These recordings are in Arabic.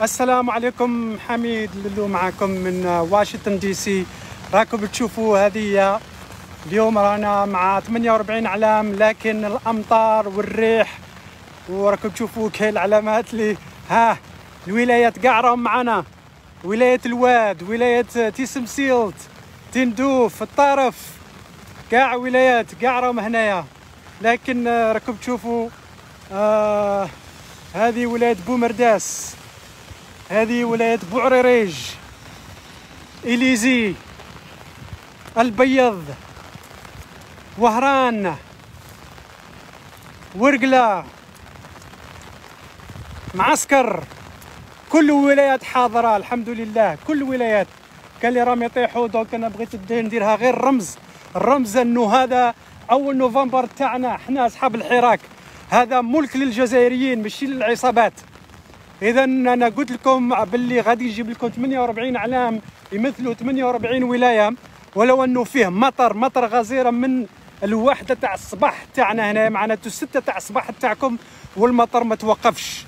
السلام عليكم، حميد لولو معكم من واشنطن دي سي. راكم تشوفوا هذه اليوم رانا مع 48 علام، لكن الامطار والريح وراكم تشوفوا كاين العلامات اللي الولايات كاع راهم معنا. ولاية الواد، ولاية تيسمسيلت، تندوف، الطرف، كاع ولايات كاع راهم هنايا. لكن راكم تشوفوا هذه ولاية بومرداس، هذه ولاية بوعريريج، إليزي، البيض، وهران، ورقلة، معسكر. كل ولايات حاضرة الحمد لله، كل ولايات. كان اللي راهم يطيحوا، دونك انا بغيت نديرها غير الرمز انه هذا اول نوفمبر تاعنا حنا اصحاب الحراك، هذا ملك للجزائريين ماشي للعصابات. اذا انا قلت لكم باللي غادي نجيب لكم 48 علام يمثلوا 48 ولايه، ولو انه فيه مطر غزيره من الواحده تاع الصباح تاعنا هنا، معناته 6 تاع الصباح تاعكم والمطر ما توقفش.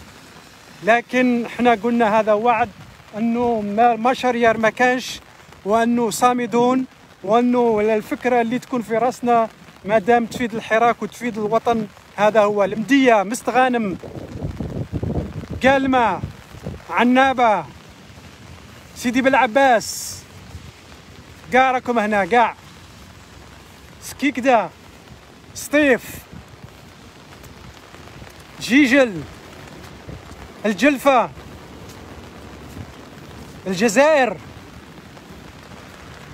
لكن احنا قلنا هذا وعد انه ما شريار ما كانش، وانه صامدون، وانه الفكره اللي تكون في راسنا ما دام تفيد الحراك وتفيد الوطن. هذا هو المديه، مستغانم، قالمه، عنابه، سيدي بالعباس، كاع راكم هنا كاع، سكيكدا، سطيف، جيجل، الجلفة، الجزائر،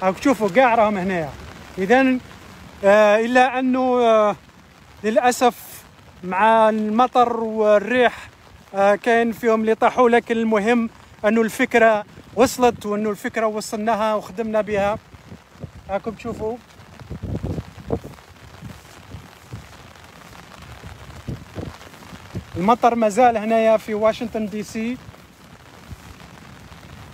هاك تشوفوا كاع راهم هنايا. اذا الا انه للاسف مع المطر والريح كاين فيهم اللي طاحوا، لكن المهم انه الفكره وصلت، وانه الفكره وصلناها وخدمنا بها. هاكم تشوفوا المطر مازال هنايا في واشنطن دي سي.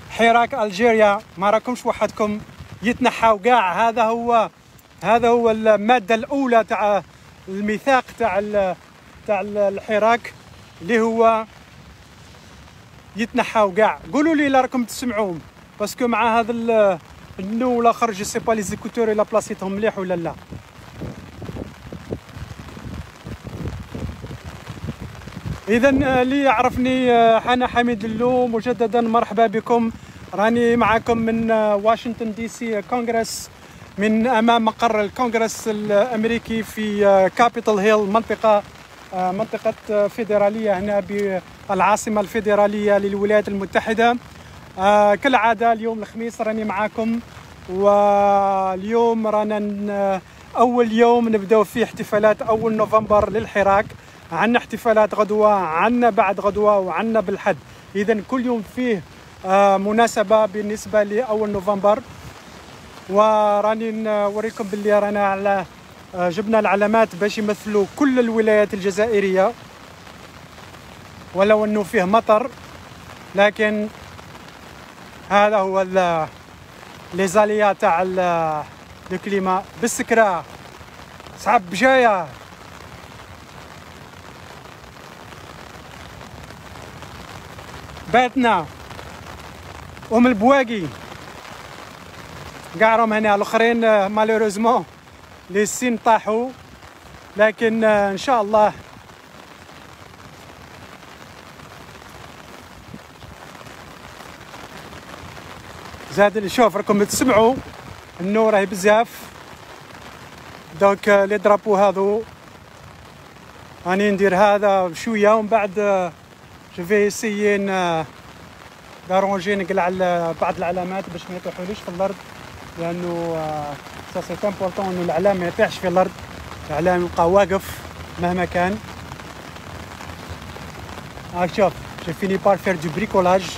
حراك الجيريا ما راكمش وحدكم، يتنحاو كاع. هذا هو الماده الاولى تاع الميثاق تاع الحراك، اللي هو يتنحاو كاع. قولوا لي لا راكم تسمعوهم، باسكو مع هذا النو ولا خرج سي با لي زيكوتور الا بلاصيتهم مليح ولا لا. اذا اللي يعرفني انا حميد لولو، مجددا مرحبا بكم. راني معكم من واشنطن دي سي كونغرس، من امام مقر الكونغرس الامريكي في كابيتال هيل، منطقه فيدراليه هنا بالعاصمه الفيدراليه للولايات المتحده. كالعاده اليوم الخميس راني معكم، واليوم رانا اول يوم نبداو فيه احتفالات اول نوفمبر للحراك. عندنا احتفالات غدوه، عندنا بعد غدوه، وعندنا بالحد. اذا كل يوم فيه مناسبه بالنسبه لاول نوفمبر. وراني نوريكم باللي رانا على جبنا العلامات باش يمثلوا كل الولايات الجزائريه، ولو انه فيه مطر، لكن هذا هو لي زاليا تاع الكليما. بالسكرة، صعب جايه، باتنا، البواقي، كاع راهم هنا. الاخرين مالوروزمون لي السين طاحوا، لكن ان شاء الله زاد اللي شوف راكم تسمعوا النور راهي بزاف. دونك لي درابو هذو راني ندير هذا بشويه، ومن بعد جو في اسيي دارونجي نقلع بعض العلامات باش ما يطيحوليش في الارض، لانه سا سي امبورطون انه الاعلام ما يطيحش في الارض، الاعلام يبقى واقف مهما كان. شوف j'ai fini par faire du bricolage.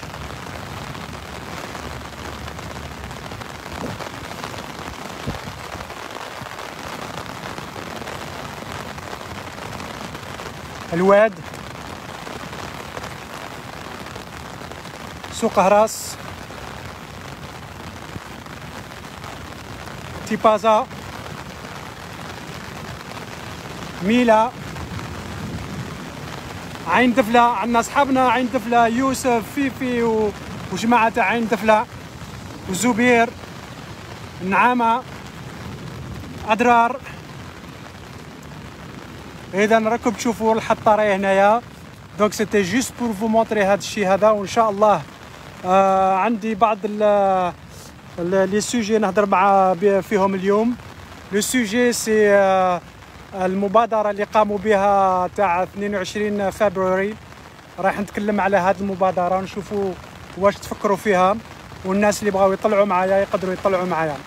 الواد، سوق هراس، تيبازا، ميلا، عين دفلة، عندنا أصحابنا عين دفلة، يوسف فيفي وجماعة عين دفلة وزبير نعامة أدرار. إذا راكم تشوفوا الحطة راهي هنايا. دونك سيتي جوست بور فو مونطري هذا الشيء هذا، وإن شاء الله عندي بعض لي سوجي نهضر مع فيهم اليوم. لو سوجي سي المبادرة اللي قاموا بها تاع 22 فبراير. راح نتكلم على هذه المبادرة ونشوفوا واش تفكروا فيها، والناس اللي بغاو يطلعوا معايا يقدروا يطلعوا معايا.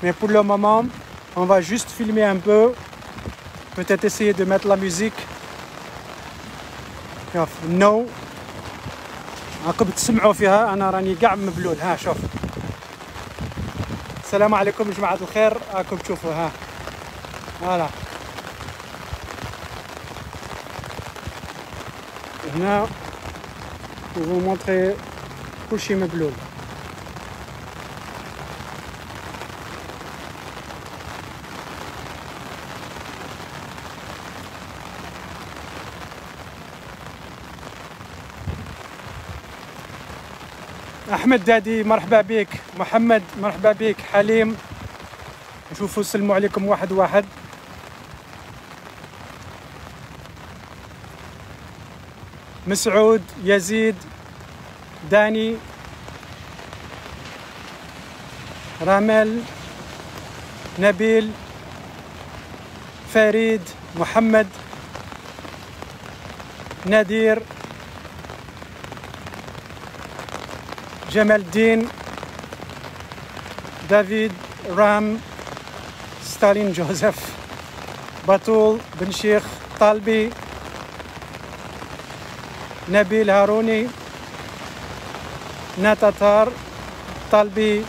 مي بور لو مومون on va juste filmer un peu, peut-être essayer de mettre la musique. شوف نو راكم تسمعوا فيها، انا راني قاع مبلول. ها شوف. السلام عليكم يا جماعة الخير، راكم تشوفوا ها فوالا هنا vous montrer كلشي مبلول. احمد دادي مرحبا بك، محمد مرحبا بك، حليم نشوفوا سلموا عليكم واحد واحد. مسعود، يزيد، داني، رامل، نبيل، فريد، محمد، نادير، جمال الدين، دافيد، رام، ستالين جوزيف، بطول، بن شيخ، طالبي، نبيل هاروني، ناتاتار، طالبي،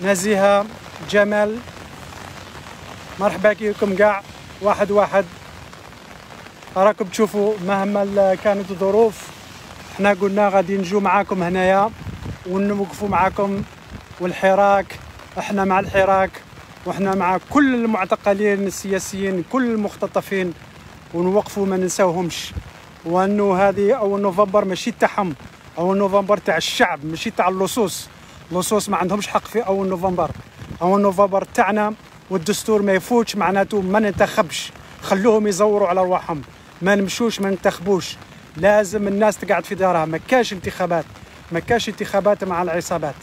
نزيهة، جمال. مرحبا بكم كاع واحد واحد. راكم تشوفوا مهما كانت الظروف احنا قلنا غادي نجو معاكم هنايا ونوقفوا معاكم، والحراك احنا مع الحراك، واحنا مع كل المعتقلين السياسيين، كل المختطفين، ونوقفوا ما ننساوهمش. وانه هذه اول نوفمبر ماشي تاعهم، اول نوفمبر تاع الشعب ماشي تاع اللصوص. اللصوص ما عندهمش حق في اول نوفمبر. اول نوفمبر تاعنا، والدستور ما يفوتش معناته ما ننتخبش، خلوهم يزوروا على رواحهم، ما نمشوش ما ننتخبوش. لازم الناس تقعد في دارها، ما كاش انتخابات، ما كاش انتخابات مع العصابات.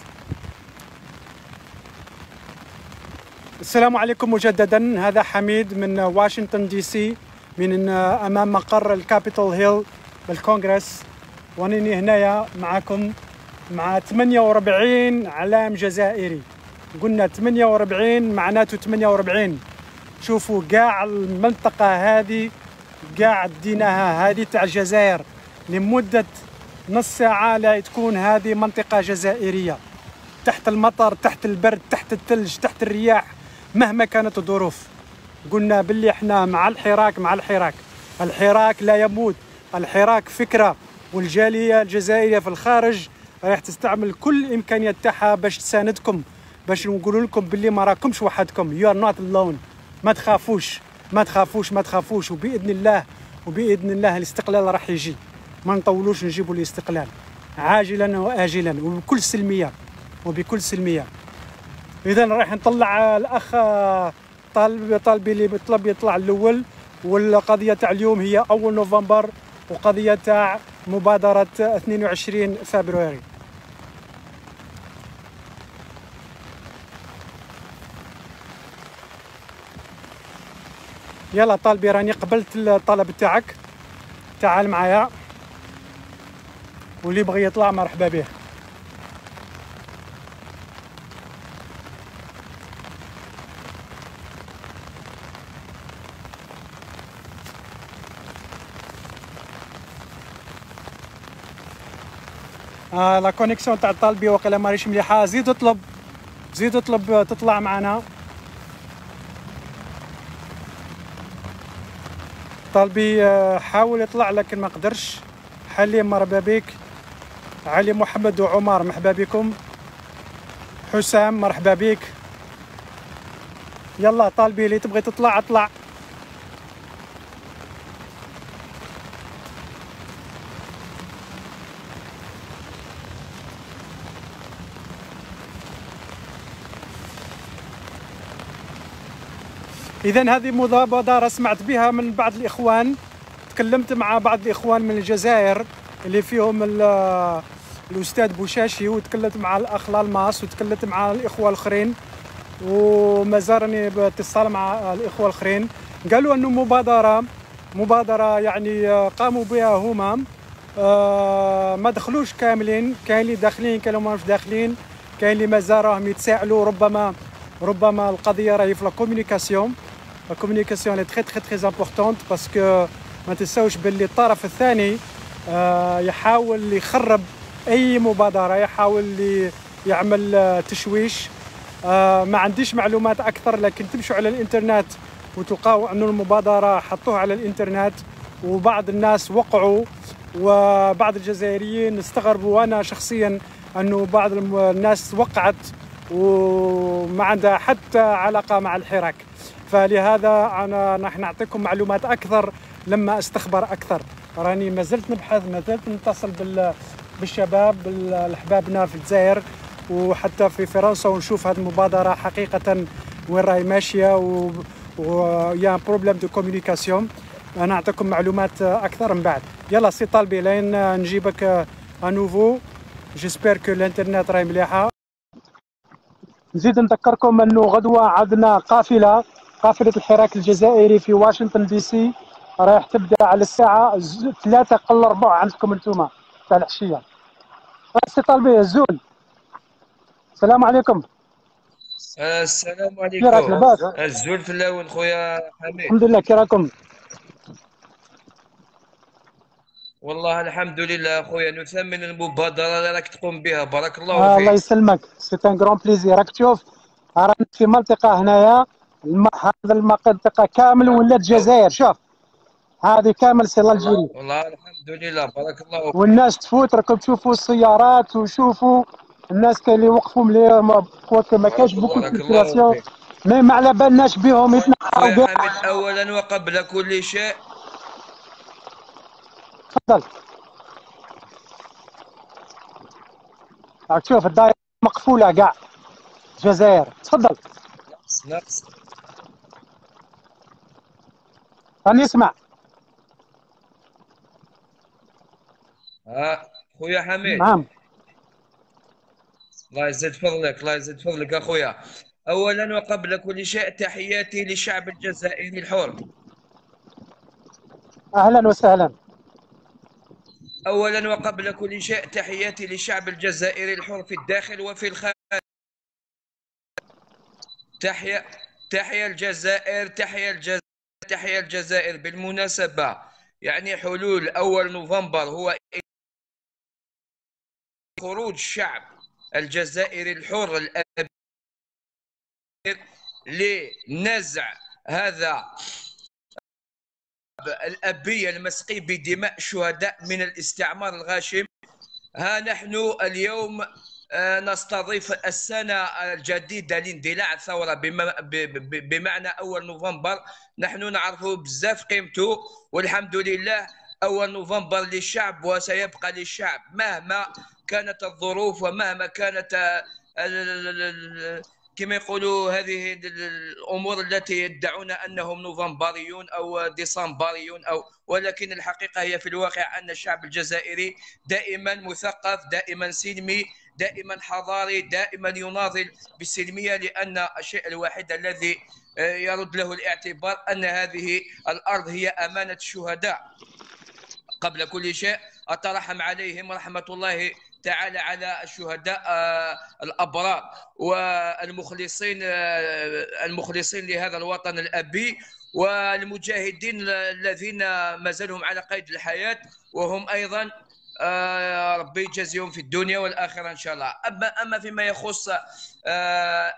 السلام عليكم مجددا، هذا حميد من واشنطن دي سي، من امام مقر الكابيتول هيل بالكونغرس، وانني هنايا معكم مع 48 علام جزائري. قلنا 48 معناته 48. شوفوا كاع المنطقة هذه كاع ديناها هذه تاع الجزائر لمدة نص ساعة لا تكون هذه منطقة جزائرية، تحت المطر، تحت البرد، تحت الثلج، تحت الرياح، مهما كانت الظروف. قلنا باللي احنا مع الحراك، مع الحراك. الحراك لا يموت، الحراك فكرة، والجالية الجزائرية في الخارج راح تستعمل كل الإمكانيات تاعها باش تساندكم، باش نقول لكم باللي ما راكمش وحدكم. You are not alone. ما تخافوش ما تخافوش ما تخافوش، وبإذن الله وبإذن الله الاستقلال راح يجي. ما نطولوش نجيبوا الاستقلال عاجلا وآجلا وبكل سلمية وبكل سلمية. إذا راح نطلع الأخ طالبي اللي بيطلب يطلع الأول. والقضية تاع اليوم هي أول نوفمبر، وقضية تاع مبادرة 22 فبراير. يلا طالبي راني قبلت الطلب تاعك، تعال معايا، واللي بغي يطلع مرحبا به. لا كونيكسيون تاع طالبي وقيلا ماريش مليحه. زيد اطلب، زيد اطلب تطلع معنا. طالبي حاول يطلع لكن ما قدرش. حليم مرحبا بك، علي محمد وعمر مرحبا بكم، حسام مرحبا بك. يلا طالبي اللي تبغي تطلع اطلع. إذا هذه مبادرة سمعت بها من بعض الإخوان، تكلمت مع بعض الإخوان من الجزائر اللي فيهم الأستاذ بوشاشي، وتكلمت مع الأخ لالماس، وتكلمت مع الإخوة الآخرين، وما زارني باتصال مع الإخوة الآخرين. قالوا أنه مبادرة يعني قاموا بها هما، ما دخلوش كاملين، كاين اللي داخلين كاين اللي ماهمش داخلين، كاين اللي مازال راهم يتساءلوا. ربما القضيه راهي في لا كومونيكاسيون اللي تري امبورطونت، باسكو ما تنساوش باللي الطرف الثاني يحاول يخرب اي مبادره، يحاول يعمل تشويش. ما عنديش معلومات اكثر، لكن تمشوا على الانترنت وتلقاو انه المبادره حطوها على الانترنت، وبعض الناس وقعوا، وبعض الجزائريين استغربوا، وانا شخصيا انه بعض الناس وقعت وما عندها حتى علاقه مع الحراك. فلهذا انا راح نعطيكم معلومات اكثر لما استخبر اكثر. راني ما زلت نبحث، ما زلت نتصل بالشباب احبابنا في الجزائر وحتى في فرنسا، ونشوف هذه المبادره حقيقه وين راهي ماشيه، ويا بروبليم دو كومونيكاسيون. انا اعطيكم معلومات اكثر من بعد. يلا سي طالبي لين نجيبك انوفو. جيسبر كو الانترنت راهي مليحه. نزيد نذكركم انه غدوه عندنا قافله الحراك الجزائري في واشنطن دي سي، رايح تبدا على الساعه 3 قل ربع عندكم انتم تاع العشيه. سي طالبي الزول، السلام عليكم. السلام كي راك عليكم. لاباس؟ الزول في الاول خويا حميد. الحمد لله، كي راكم؟ والله الحمد لله خويا، نثمن المبادرة اللي راك تقوم بها، بارك الله الله فيك. يسلمك، سي ان غران بليزير. راك تشوف رانا في منطقه هنايا، هذا المنطقه كامل ولات الجزائر. شوف هذه كامل سي الجيري، والله الحمد لله بارك الله فيك. والناس تفوت، راكم تشوفوا السيارات وشوفوا الناس كاين اللي وقفوا ملي ما كانش بوكو بارك الله سيركيلاسيون، فيك مي ما على بالناش بهم يتنحاو خويا كاع. حميد. اولا وقبل كل شيء، تفضل. راك تشوف الدائره مقفوله كاع الجزائر. تفضل نقص. راني اسمع. خويا حميد، نعم. الله يزيد فضلك، الله يزيد فضلك اخويا. اولا وقبل كل شيء، تحياتي للشعب الجزائري الحر. اهلا وسهلا. اولا وقبل كل شيء، تحياتي للشعب الجزائري الحر في الداخل وفي الخارج. تحيا الجزائر، تحيا الجزائر. بالمناسبة يعني حلول أول نوفمبر هو خروج الشعب الجزائري الحر الأبي لنزع هذا الأبية المسقي بدماء الشهداء من الاستعمار الغاشم. ها نحن اليوم نستضيف السنة الجديدة لاندلاع الثورة بمعنى أول نوفمبر. نحن نعرف بزاف قيمته، والحمد لله أول نوفمبر للشعب وسيبقى للشعب مهما كانت الظروف ومهما كانت كما يقولوا هذه الأمور التي يدعون أنهم نوفمبريون أو ديسمبريون ولكن الحقيقة هي في الواقع أن الشعب الجزائري دائما مثقف، دائما سلمي، دائما حضاري، دائما يناضل بالسلمية، لأن الشيء الوحيد الذي يرد له الاعتبار أن هذه الأرض هي أمانة الشهداء. قبل كل شيء أترحم عليهم رحمة الله تعالى على الشهداء الأبرار والمخلصين لهذا الوطن الأبي، والمجاهدين الذين ما زالوا على قيد الحياة، وهم أيضا ربي يجازيهم في الدنيا والآخرة إن شاء الله. أما فيما يخص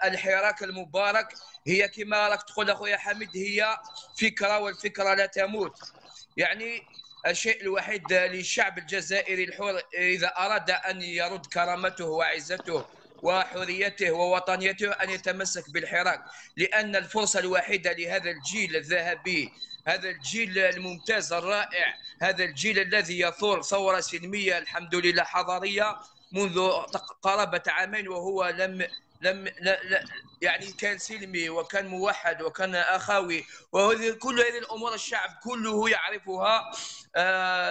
الحراك المبارك، هي كما راك تقول أخويا حميد، هي فكرة، والفكرة لا تموت. يعني الشيء الوحيد للشعب الجزائري الحر إذا أراد أن يرد كرامته وعزته وحريته ووطنيته أن يتمسك بالحراك، لأن الفرصة الوحيدة لهذا الجيل الذهبي، هذا الجيل الممتاز الرائع، هذا الجيل الذي يثور ثورة سلمية الحمد لله حضارية منذ قرابة عامين، وهو لم لا يعني كان سلمي وكان موحد وكان اخوي، كل هذه الامور الشعب كله يعرفها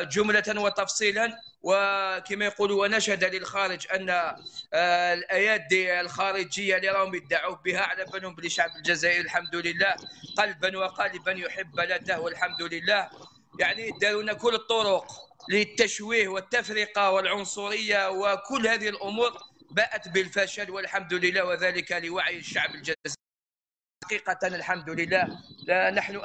جمله وتفصيلا. وكما يقولوا ونشهد للخارج ان الايادي الخارجيه اللي راهم يدعوا بها على بالهم بالشعب الجزائري الحمد لله قلبا وقالبا يحب بلده والحمد لله. يعني داروا لنا كل الطرق للتشويه والتفرقه والعنصريه، وكل هذه الامور باءت بالفشل والحمد لله، وذلك لوعي الشعب الجزائري. حقيقة الحمد لله نحن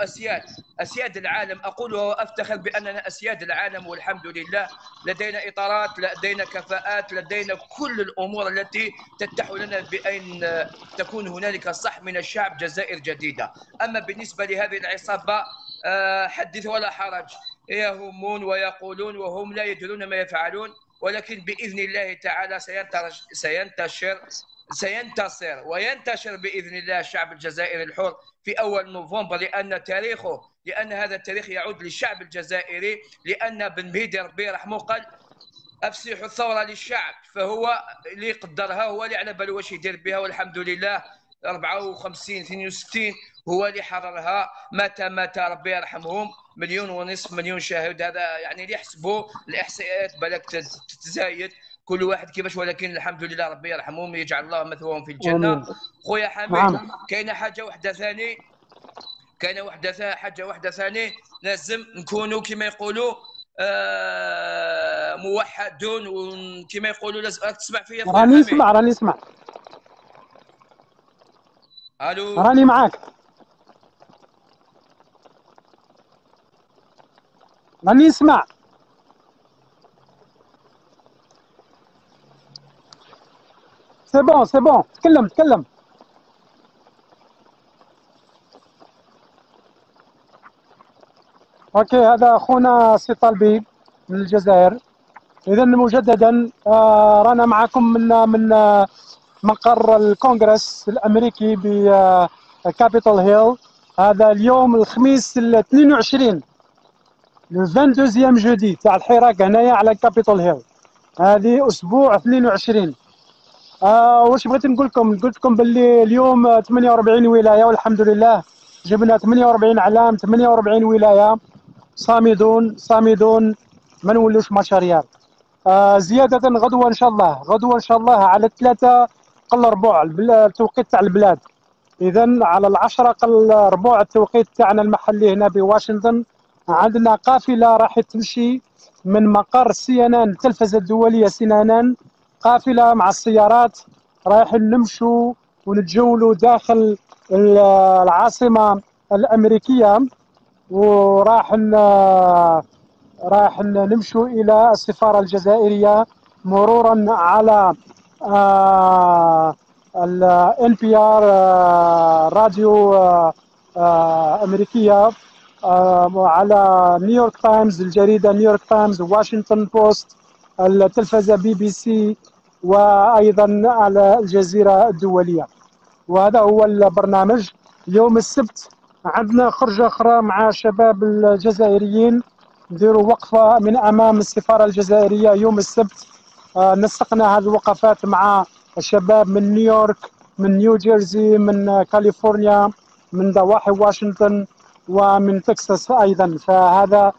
أسياد العالم، أقول وأفتخر بأننا أسياد العالم والحمد لله. لدينا إطارات، لدينا كفاءات، لدينا كل الأمور التي تتح لنا بأن تكون هنالك صح من الشعب جزائر جديدة. أما بالنسبة لهذه العصابة حدث ولا حرج، يهمون ويقولون وهم لا يدرون ما يفعلون، ولكن بإذن الله تعالى سينتصر وينتشر بإذن الله الشعب الجزائري الحر في أول نوفمبر، لأن هذا التاريخ يعود للشعب الجزائري، لأن بن مهدي ربي يرحمه قال أفسحوا الثورة للشعب، فهو اللي قدرها، هو اللي على باله واش يدير بها، والحمد لله 54 62 هو اللي حررها. مات ربي يرحمهم 1.5 مليون شاهد، هذا يعني اللي يحسبوا الإحصائيات بالك تتزايد كل واحد كيفاش، ولكن الحمد لله ربي يرحمهم يجعل الله مثواهم في الجنه. خويا حميد كاينه حاجه واحده ثاني لازم نكونوا كما يقولوا موحدون، وكما يقولوا لازم تسمع فيا خويا حميد. راني نسمع. الو راني معاك، راني نسمع. سي بون تكلم. اوكي، هذا اخونا سي طالبي من الجزائر. اذا مجددا رانا معكم من مقر الكونغرس الامريكي بكابيتال هيل. هذا اليوم الخميس 22 لو 22 جودي تاع الحراك هنايا على كابيتال هيل. هذه اسبوع 22. واش بغيت نقول لكم؟ قلت لكم باللي اليوم 48 ولايه والحمد لله جبنا 48 علام، 48 ولايه صامدون ما نولوش مشاريع. زياده غدوه ان شاء الله على 3 قل ربع التوقيت تاع البلاد. اذا على 10 قل ربع التوقيت تاعنا المحلي هنا بواشنطن عندنا قافله راح تمشي من مقر CNN التلفزه الدوليه CNN، قافله مع السيارات رايح نمشوا ونتجولوا داخل العاصمه الامريكيه، وراح نمشوا الى السفاره الجزائريه مرورا على NPR راديو امريكيه، على نيويورك تايمز الجريده نيويورك تايمز، واشنطن بوست، التلفزه BBC، وايضا على الجزيره الدوليه. وهذا هو البرنامج. يوم السبت عندنا خرجه اخرى مع الشباب الجزائريين، نديروا وقفه من امام السفاره الجزائريه يوم السبت. نسقنا هذه الوقفات مع الشباب من نيويورك، من نيو جيرسي، من كاليفورنيا، من ضواحي واشنطن، ومن تكساس ايضا. فهذا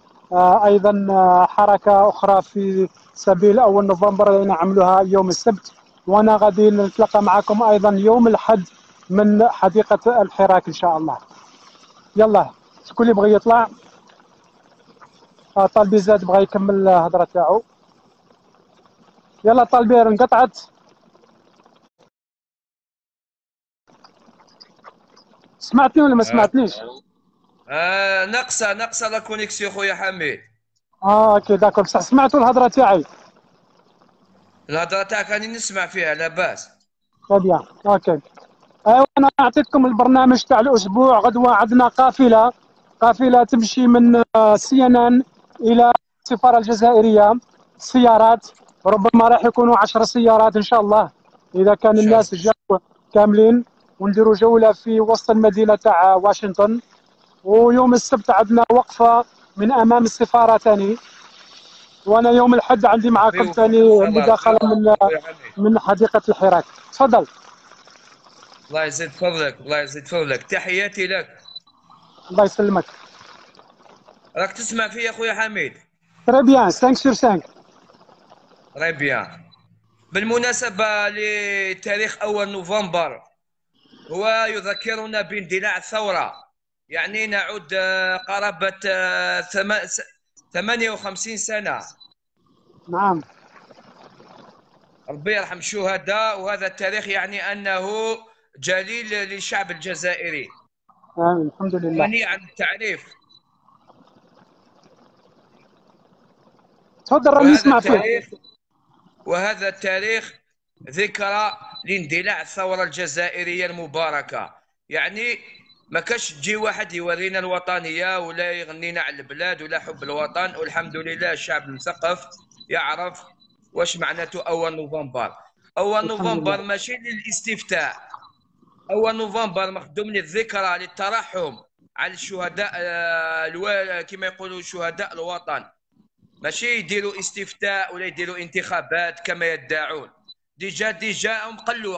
ايضا حركه اخرى في سبيل اول نوفمبر اللي نعملوها يوم السبت. وانا غادي نتلاقى معكم ايضا يوم الاحد من حديقه الحراك ان شاء الله. يلا شكون اللي بغى يطلع؟ طالبي زاد بغى يكمل الهضره تاعو. يلا طالبي انقطعت. سمعتني ولا ما سمعتنيش؟ ناقصه لا كونيكسيون خويا حميد. اوكي داكور، بصح سمعتوا الهضره تاعي؟ الهضره تاعك راني نسمع فيها لاباس. بيان اوكي. ايوا انا اعطيتكم البرنامج تاع الاسبوع. غدوه عندنا قافله تمشي من CNN الى السفاره الجزائريه، سيارات ربما راح يكونوا 10 سيارات ان شاء الله اذا كان الناس جاوا كاملين، ونديروا جوله في وسط المدينه تاع واشنطن. ويوم السبت عندنا وقفه من امام السفاره ثاني. وانا يوم الاحد عندي معاكم ثاني مداخله من حديقه الحراك. تفضل. الله يزيد فضلك، الله يزيد فضلك، تحياتي لك. الله يسلمك. راك تسمع فيا اخويا حميد؟ تري بيان 5 sur 5. راي بيان. بالمناسبة لتاريخ 1 نوفمبر، هو يذكرنا باندلاع الثورة. يعني نعود قرابة 58 سنة. نعم. ربي يرحم الشهداء، وهذا التاريخ يعني أنه جليل للشعب الجزائري، آمين الحمد لله. غني عن التعريف. تفضل راني وهذا نسمع فيك. التاريخ وهذا التاريخ ذكرى لاندلاع الثورة الجزائرية المباركة. يعني ما كاش تجي واحد يورينا الوطنية ولا يغنينا على البلاد ولا حب الوطن، والحمد لله الشعب المثقف يعرف واش معناته أول نوفمبر. أول الحمد نوفمبر لله. ماشي للاستفتاء، أول نوفمبر مخدوم للذكرى، للترحم على الشهداء، كما يقولوا شهداء الوطن. ماشي يديروا استفتاء ولا يديروا انتخابات كما يدعون. ديجا هم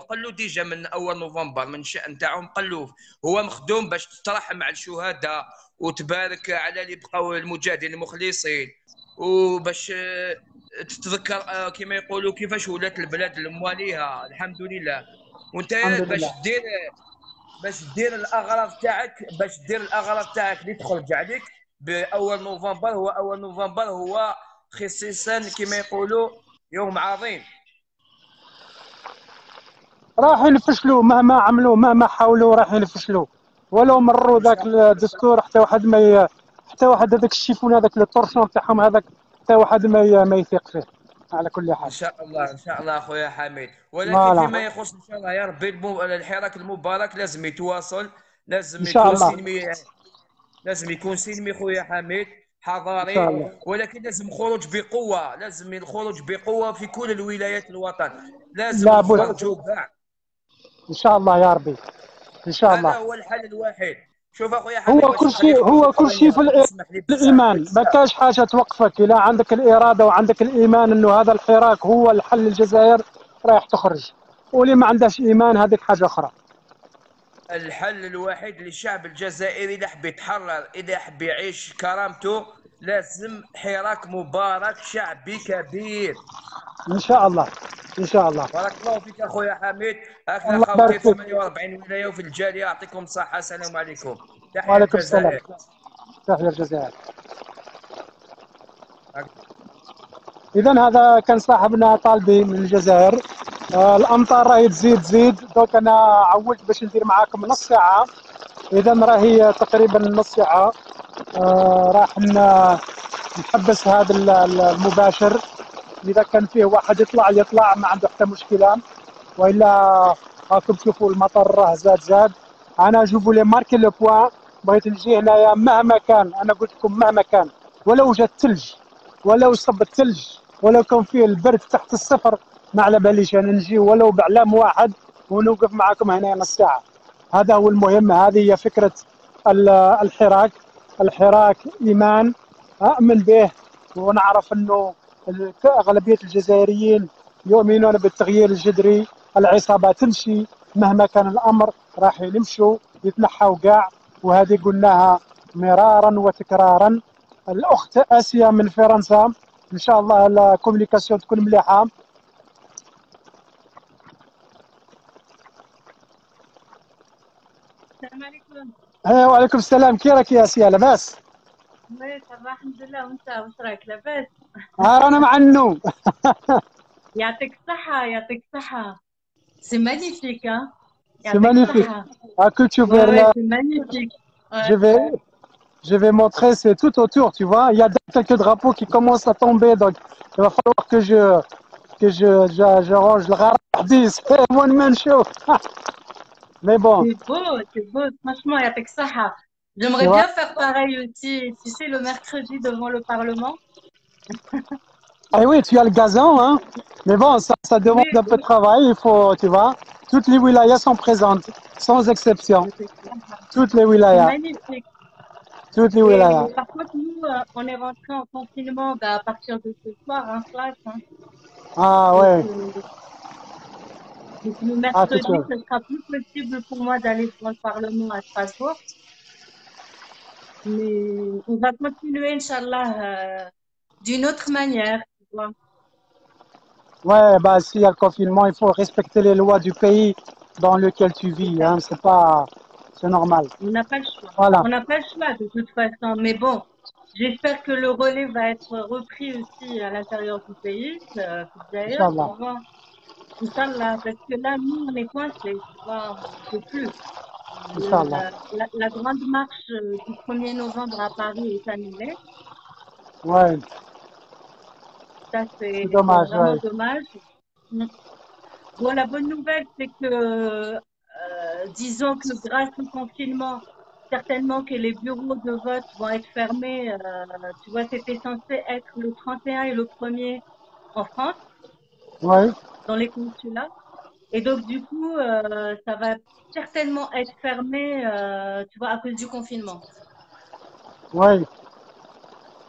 قلوا ديجا من اول نوفمبر، من الشأن تاعهم قلوه. هو مخدوم باش تترحم على الشهداء وتبارك على اللي بقاو المجاهدين المخلصين، وباش تتذكر كما يقولوا كيفاش ولات البلاد لمواليها. الحمد لله. وانت الحمد لله. باش دير الاغراض تاعك اللي تخرج عليك باول نوفمبر. هو اول نوفمبر هو خصيصا كما يقولوا يوم عظيم. راح ينفشلوا مهما عملوا، مهما حاولوا راح ينفشلوا. ولو مروا ان ذاك شاء الله، الدستور حتى واحد ما حتى واحد هذاك الشيفون هذاك الطرشون تاعهم هذاك حتى واحد ما يثق فيه على كل ان حال. شاء الله، ان شاء الله اخويا حميد. ولكن فوالا. فيما يخص ان شاء الله يا ربي الحراك المبارك لازم يتواصل، ان شاء الله. لازم يكون سلمي خويا حميد، ان شاء حضاري. الله. ولكن لازم خروج بقوه، لازم الخروج بقوه في كل الولايات الوطن. لازم لابد. نخرجوا كاع. ان شاء الله يا ربي. ان شاء هذا الله. هو الحل الوحيد. شوف اخويا هو حميد، باش كل نخليك شيء، هو كل تفضل، شيء في تسمح لي الايمان. ما بزاف. كاش حاجه توقفك. اذا عندك الاراده وعندك الايمان انه هذا الحراك هو الحل للجزائر رايح تخرج. واللي ما عندهش ايمان هذيك حاجه اخرى. الحل الوحيد للشعب الجزائري اللي حب يتحرر، اذا حب يعيش كرامته، لازم حراك مبارك شعبي كبير. ان شاء الله. ان شاء الله. بارك الله فيك اخويا حميد. هكذا الله خوتي يبارك في فيك. 48 ولايه وفي الجاليه، يعطيكم الصحه. السلام عليكم. تحيا وعليكم السلام. الجزائر. تحيا الجزائر. اذا هذا كان صاحبنا طالبي من الجزائر. الامطار راهي تزيد. دوك انا عودت باش ندير معاكم نص ساعه. اذا راهي تقريبا نص ساعه. راح نحبس هذا المباشر. اذا كان فيه واحد يطلع ما عنده حتى مشكله. والا راكم تشوفوا المطر راه زاد. انا جو فولي ماركي لو بوان. بغيت نجي هنايا مهما كان. انا قلت لكم مهما كان، ولو جا الثلج، ولو صب الثلج، ولو كان فيه البرد تحت الصفر، ما على باليش انا نجي ولو بعلام واحد ونوقف معكم هنا نص ساعه. هذا هو المهم. هذه هي فكره الحراك. الحراك ايمان اؤمن به. ونعرف انه اغلبيه الجزائريين يؤمنون بالتغيير الجذري. العصابات تمشي مهما كان الامر، راح يمشوا يتنحوا كاع. وهذه قلناها مرارا وتكرارا. الاخت اسيا من فرنسا، ان شاء الله الكوميونيكاسيون تكون مليحه. السلام عليكم. وعليكم السلام. كي راك يا اسيا؟ لاباس؟ وي صباح الحمد لله. وانت واش راك لاباس؟ رانا مع النوم. يعطيك الصحة يعطيك الصحة. سي مانيفيك ها. C'est يعطيك magnifique. الصحة. À que tu Ouais veux ouais là, c'est magnifique. je Ouais. vais, je vais montrer, c'est tout autour, tu vois. Il y a quelques drapeaux qui commencent à tomber, donc il va falloir je range le radis. C'est one man show. Mais bon, C'est beau, franchement يعطيك الصحة. tu J'aimerais vois. bien faire pareil aussi, tu sais, le mercredi devant le Parlement. Ah oui, tu as le gazon, hein. Mais bon, ça Oui, demande un peu de travail, il faut, tu vois. Toutes les wilayas sont présentes, sans exception. يعطيك الصحة. Toutes les C'est wilayas. magnifique. Toutes les wilayas. Et par contre, nous, on est rentré en confinement à partir de ce soir, hein, classe. Hein. Ah Donc, ouais. Donc le Ah, toute mercredi, seule. ce sera plus possible pour moi d'aller devant le Parlement à Strasbourg. Mais on va continuer, Inch'Allah, d'une autre manière, tu vois. Ouais, bah, s'il y a le confinement, il faut respecter les lois du pays dans lequel tu C'est vis, ça. hein. C'est pas, c'est normal. On n'a pas le choix. Voilà. On n'a pas le choix de toute façon. Mais bon, j'espère que le relais va être repris aussi à l'intérieur du pays, d'ailleurs, tu Inch'Allah. vois. Inch'Allah, parce que là, nous, on est coincés, tu vois, on ne peut plus. Inch'Allah. La grande marche du 1er novembre à Paris est annulée. Ouais, Ça, c'est c'est dommage, vraiment ouais. dommage. Mm. Bon, la bonne nouvelle, c'est que, disons que grâce au confinement, certainement que les bureaux de vote vont être fermés. Tu vois, c'était censé être le 31 et le 1er en France, Ouais, dans les consulats. Et donc, du coup, ça va certainement être fermé, tu vois, à cause du confinement. ouais,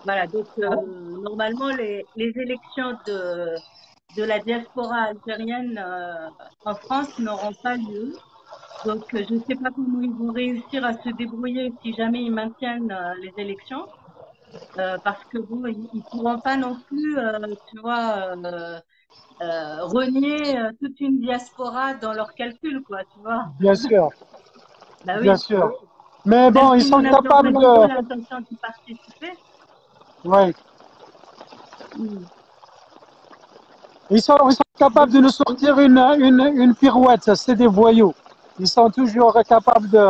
Voilà, donc normalement, les élections de la diaspora algérienne en France n'auront pas lieu. Donc, je ne sais pas comment ils vont réussir à se débrouiller si jamais ils maintiennent les élections, parce que bon, ils pourront pas non plus, tu vois, renier toute une diaspora dans leurs calculs, quoi, tu vois. bien sûr, Bah bien oui, sûr. Mais même bon, ils si nous sont n'avions pas capables du tout de, l'intention d'y participer. ouais, Mm. ils sont capables Donc, de nous sortir une pirouette. C'est des voyous. Ils sont toujours capables de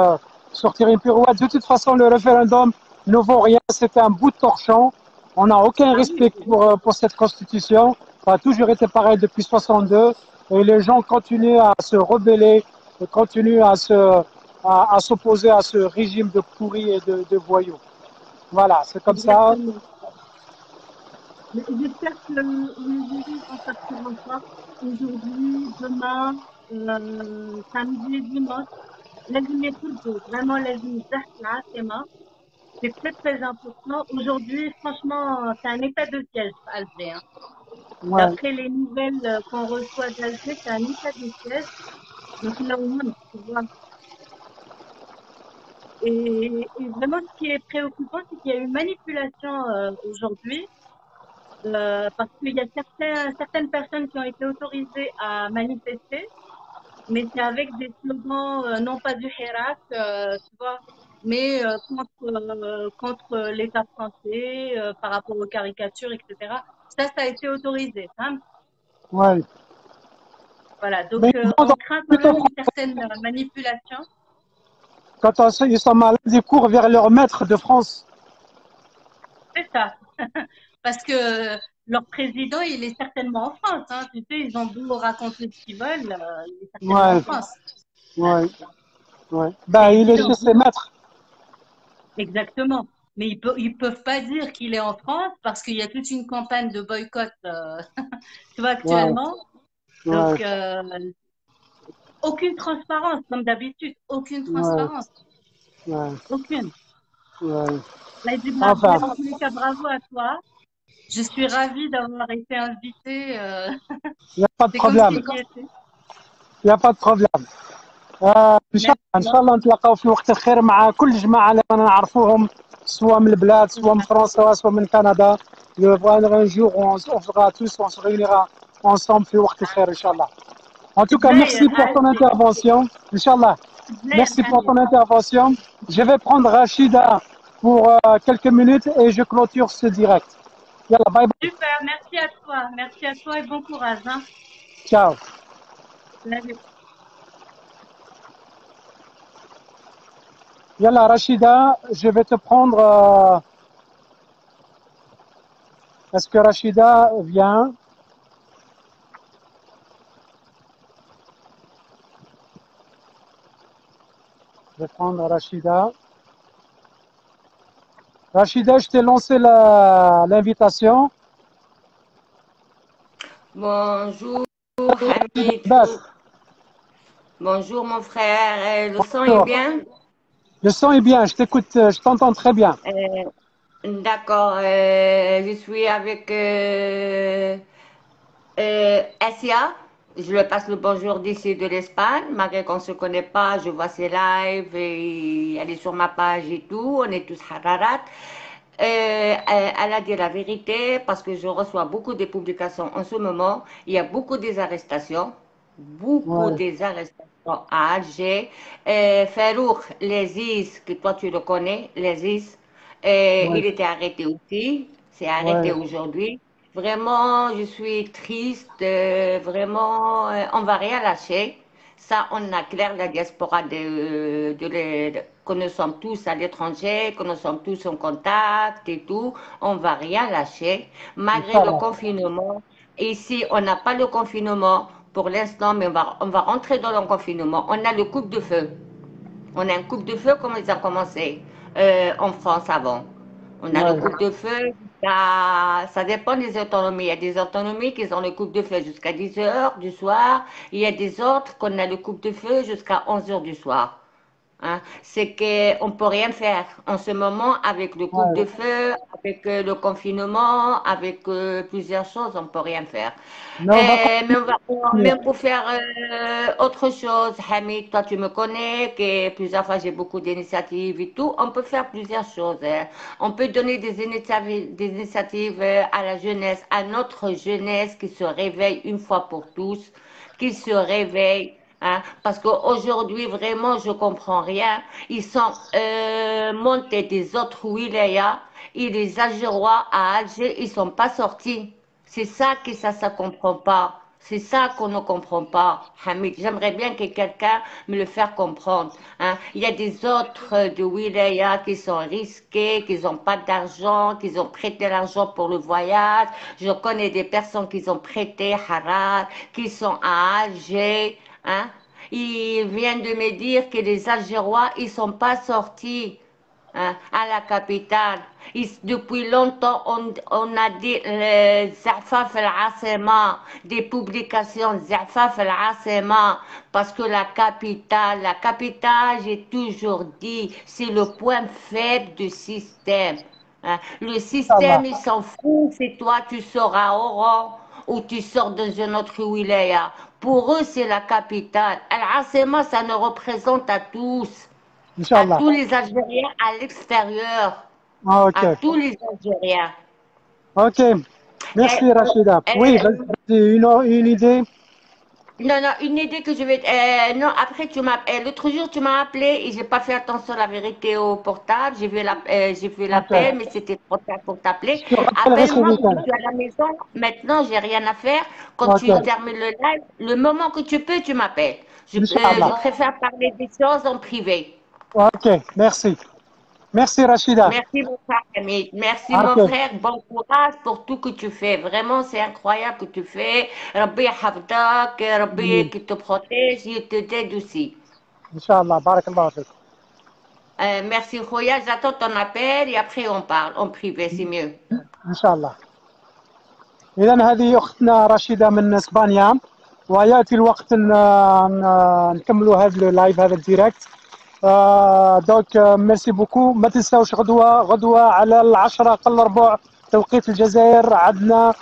sortir une pirouette. De toute façon, le référendum ne vaut rien. C'est un bout de torchon. On n'a aucun ah oui, respect pour cette constitution. Ça a toujours été pareil depuis 62. Et les gens continuent à se rebeller, et continuent à s'opposer à ce régime de pourris et de voyous. Voilà, c'est comme ça. exactement. Mais j'espère que les jurys vont sortir en force aujourd'hui, demain, samedi et dimanche. لازم يخرجوا vraiment لازم يتزحف العاصمة. C'est très très important. Aujourd'hui, franchement, c'est un état de siège à Alger, hein. Ouais, D'après les nouvelles qu'on reçoit d'Alger, c'est un état de siège. Donc là, au moins, tu vois. Et vraiment, ce qui est préoccupant, c'est qu'il y a une manipulation aujourd'hui, parce qu'il y a certaines personnes qui ont été autorisées à manifester, mais c'est avec des slogans, non pas du Hirak, tu vois, mais contre l'État français, par rapport aux caricatures, etc. Ça a été autorisé, hein. ouais. Voilà, donc Mais ils vont on dans craint quand plutôt même une certaine manipulation. quand ils sont malades, ils courent vers leur maître de France. C'est ça. Parce que leur président, il est certainement en France, hein. Tu sais, ils ont beau raconter ce qu'ils veulent, il est certainement en Ouais, France. ouais, ouais. C'est Ben, il est chez évident. ses maîtres. Exactement. Mais ils peuvent pas dire qu'il est en France parce qu'il y a toute une campagne de boycott, tu vois, Ouais, actuellement. ouais, Donc, aucune transparence, comme d'habitude. Aucune ouais, transparence. ouais, Aucune. ouais. Là, il dit, Enfin, en tous les cas, bravo à toi. Je suis ravie d'avoir été invitée. il n'y a pas de C'est comme problème. si j'y étais. Il n'y a pas de problème. ان شاء الله ان Merci. شاء الله نتلاقاو في وقت الخير مع كل الجماعه اللي رانا نعرفوهم سواء من البلاد سواء من فرنسا سواء من كندا un jour on sera tous on se réunira ensemble في وقت الخير ان شاء الله. En tout cas, زاير merci pour ton هادي intervention. Inch'Allah. زاير Merci pour هادي. ton intervention. Je vais prendre Rachida pour quelques minutes et je clôture ce direct. Yalla, bye bye. Super, merci à toi. Merci à toi et bon courage, hein. Ciao. Salut. Yalla, Rachida, je vais te prendre. Est-ce que Rachida vient? Je vais prendre Rachida. Rachida, je t'ai lancé l'invitation. Bonjour Hamid. Basse. Bonjour mon frère. Le son est Bonjour. bien? Le son est bien, je t'écoute, je t'entends très bien. D'accord. Je suis avec Asia. Je lui passe le bonjour d'ici de l'Espagne, malgré qu'on ne se connaît pas, je vois ses lives, et elle est sur ma page et tout, on est tous hararat. Elle a dit la vérité parce que je reçois beaucoup de publications en ce moment. Il y a beaucoup des arrestations, beaucoup Ouais, des arrestations à Alger. Farouk Leziz, que toi tu le connais, Leziz, ouais, il était arrêté aussi, c'est arrêté ouais. aujourd'hui. Vraiment, je suis triste, vraiment, on va rien lâcher. Ça, on a clair la diaspora que nous sommes tous à l'étranger, que nous sommes tous en contact et tout. On va rien lâcher. Malgré le Inch'Allah. confinement, ici, on n'a pas le confinement pour l'instant, mais on va rentrer dans le confinement. On a le coupe de feu. On a un coupe de feu comme ils ont commencé en France avant. On a le Ouais, coupe de feu ça dépend des autonomies. Il y a des autonomies qui ont le coupe de feu jusqu'à 10 heures du soir. Il y a des autres qu'on a le coupe de feu jusqu'à 11 heures du soir. Hein. C'est qu'on ne peut rien faire en ce moment avec le coupe de ouais. feu, avec le confinement, avec plusieurs choses, on ne peut rien faire. Mais on va Même continuer. pour faire autre chose, Hamid, toi tu me connais, que plusieurs fois j'ai beaucoup d'initiatives et tout, on peut faire plusieurs choses. Hein. On peut donner des initiatives à la jeunesse, à notre jeunesse qui se réveille une fois pour tous, qui se réveille. Hein, parce qu'aujourd'hui, vraiment, je comprends rien. Ils sont montés des autres wilayas et les Algérois à Alger, ils sont pas sortis. C'est ça que ça comprend pas. C'est ça qu'on ne comprend pas, Hamid. J'aimerais bien que quelqu'un me le fasse comprendre. Hein. Il y a des autres de wilaya qui sont risqués, qui n'ont pas d'argent, qui ont prêté l'argent pour le voyage. Je connais des personnes qui ont prêté Harar, qui sont à Alger. Hein. Ils viennent de me dire que les Algérois, ils sont pas sortis hein, à la capitale. Depuis longtemps, on a dit Zafaf al-Asema, des publications Zafaf al-Asema, parce que la capitale, j'ai toujours dit, c'est le point faible du système. Hein. Le Inch'Allah. système, il s'en fout si toi tu sors à Oran ou tu sors dans un autre wilaya. Pour eux, c'est la capitale. Al-Asema, ça nous représente à Inch'Allah. tous les Algériens à l'extérieur, Ah, ok. à tous les Algériens. Ok. Et, Merci, Rachida. Oui, et, vas-y, une idée? non, non, une idée que je vais. Non, après, l'autre jour, tu m'as appelé et j'ai pas fait attention à la vérité au portable. J'ai vu Ok. l'appel, mais c'était trop tard pour t'appeler. Je te rappellerai ce Appelle-moi quand week-end. tu es à la maison. Maintenant, j'ai rien à faire. Quand Ok. tu termines le live, le moment que tu peux, tu m'appelles. Je Inch'Allah. préfère parler des choses en privé. Ok. Merci. Merci, Rachida. Merci mon frère Hamid. Merci mon Ok. frère. Bon courage pour tout que tu fais. Vraiment, c'est incroyable que tu fais. Rabbi Hafdak, Rabbi qui te protège, il te t'aide aussi. Inch'Allah. Barakallahu fik. Merci Khoya, j'attends ton appel et après on parle en privé, c'est mieux. Inch'Allah. إذا هذه أختنا رشيدة من إسبانيا ويأتي الوقت نكملوا هذا اللايف هذا الديريكت دونك ميرسي بوكو ما تنساوش غدوة على 10 قل ربع توقيت الجزائر عندنا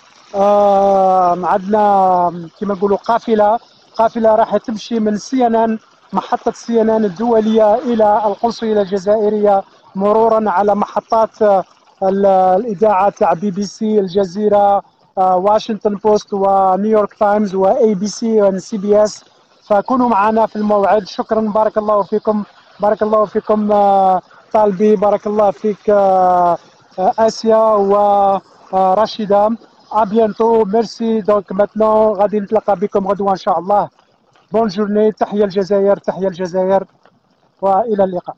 كما نقولوا قافلة راح تمشي من CNN محطة CNN الدولية إلى القنصلية الجزائرية مرورا على محطات الإذاعة تاع BBC الجزيرة واشنطن بوست ونيويورك تايمز واي بي سي وسي بي اس فكونوا معنا في الموعد. شكرا. بارك الله فيكم. بارك الله فيكم طالبي. بارك الله فيك اسيا ورشيده. ابيانتو. ميرسي. دونك ماتنون غادي نتلاقى بكم غدوه ان شاء الله. بون جورني. تحيه الجزائر. تحيه الجزائر والى اللقاء.